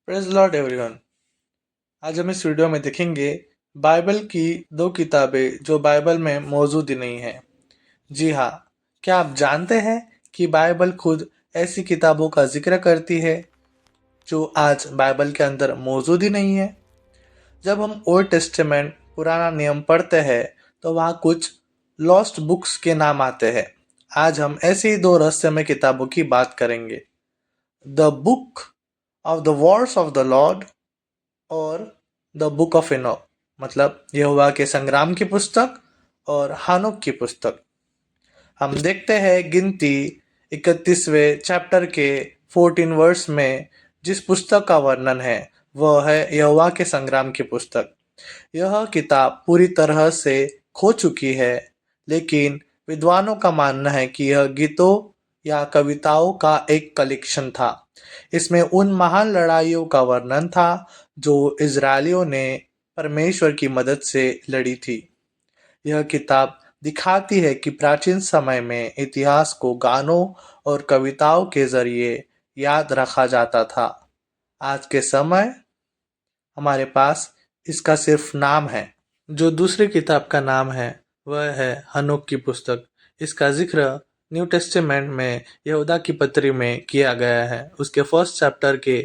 Praise Lord everyone. आज हम इस वीडियो में देखेंगे बाइबल की दो किताबें जो बाइबल में मौजूद ही नहीं है। जी हाँ, क्या आप जानते हैं कि बाइबल खुद ऐसी किताबों का जिक्र करती है जो आज बाइबल के अंदर मौजूद ही नहीं है। जब हम ओल्ड टेस्टामेंट पुराना नियम पढ़ते हैं तो वहाँ कुछ लॉस्ट बुक्स के नाम आते हैं। आज हम ऐसी ही दो रहस्यमय किताबों की बात करेंगे, the book of the Wars of the Lord और द बुक ऑफ इनोक, मतलब यहोवा के संग्राम की पुस्तक और हानोक की पुस्तक। हम देखते हैं गिनती 31वें चैप्टर के 14 वर्स में जिस पुस्तक का वर्णन है वह है यहोवा के संग्राम की पुस्तक। यह किताब पूरी तरह से खो चुकी है, लेकिन विद्वानों का मानना है कि यह गीतों या कविताओं का एक कलेक्शन था। इसमें उन महान लड़ाइयों का वर्णन था जो इजरायलियों ने परमेश्वर की मदद से लड़ी थी। यह किताब दिखाती है कि प्राचीन समय में इतिहास को गानों और कविताओं के जरिए याद रखा जाता था। आज के समय हमारे पास इसका सिर्फ नाम है। जो दूसरी किताब का नाम है वह है हनोक की पुस्तक। इसका जिक्र न्यू टेस्टामेंट में यहूदा की पत्री में किया गया है। उसके फर्स्ट चैप्टर के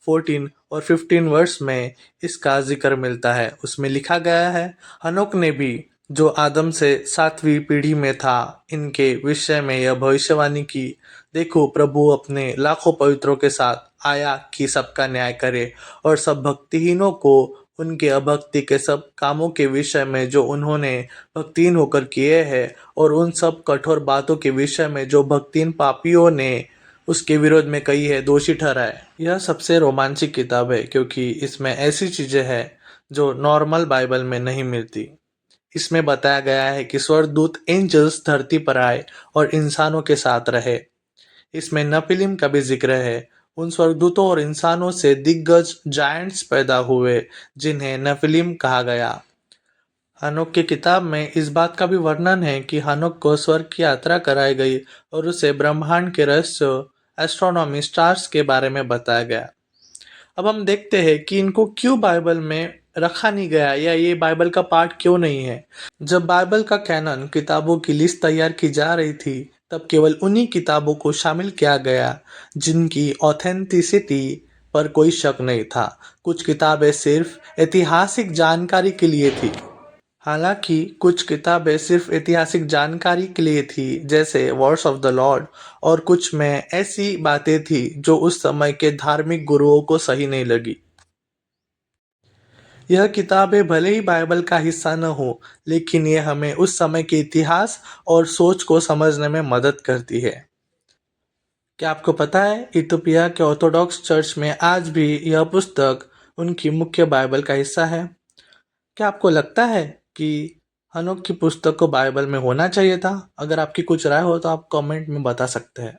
14 और 15 वर्स में इसका जिक्र मिलता है। उसमें लिखा गया है, हनोक ने भी जो आदम से 7वीं पीढ़ी में था इनके विषय में यह भविष्यवाणी की, देखो प्रभु अपने लाखों पवित्रों के साथ आया कि सबका न्याय करे और सब भक्तिहीनों को उनके अभक्ति के सब कामों के विषय में जो उन्होंने भक्तिहीन होकर किए हैं और उन सब कठोर बातों के विषय में जो भक्तिहीन पापियों ने उसके विरोध में कही है, दोषी ठहराए। यह सबसे रोमांचक किताब है क्योंकि इसमें ऐसी चीजें हैं जो नॉर्मल बाइबल में नहीं मिलती। इसमें बताया गया है कि स्वर्गदूत एंजल्स धरती पर आए और इंसानों के साथ रहे। इसमें नफिलिम का भी जिक्र है। उन स्वर्गदूतों और इंसानों से दिग्गज जायंट्स पैदा हुए जिन्हें नफिलिम कहा गया। हनोक की किताब में इस बात का भी वर्णन है कि हनोक को स्वर्ग की यात्रा कराई गई और उसे ब्रह्मांड के रहस्य, एस्ट्रोनॉमी, स्टार्स के बारे में बताया गया। अब हम देखते हैं कि इनको क्यों बाइबल में रखा नहीं गया या ये बाइबल का पार्ट क्यों नहीं है। जब बाइबल का कैनन किताबों की लिस्ट तैयार की जा रही थी तब केवल उन्हीं किताबों को शामिल किया गया जिनकी ऑथेंटिसिटी पर कोई शक नहीं था। कुछ किताबें सिर्फ ऐतिहासिक जानकारी के लिए थी। हालांकि कुछ किताबें सिर्फ ऐतिहासिक जानकारी के लिए थी, जैसे वर्ड्स ऑफ द लॉर्ड, और कुछ में ऐसी बातें थी जो उस समय के धार्मिक गुरुओं को सही नहीं लगी। यह किताबें भले ही बाइबल का हिस्सा न हो, लेकिन ये हमें उस समय के इतिहास और सोच को समझने में मदद करती है। क्या आपको पता है इथियोपिया के ऑर्थोडॉक्स चर्च में आज भी यह पुस्तक उनकी मुख्य बाइबल का हिस्सा है? क्या आपको लगता है कि हनोक की पुस्तक को बाइबल में होना चाहिए था? अगर आपकी कुछ राय हो तो आप कमेंट में बता सकते हैं।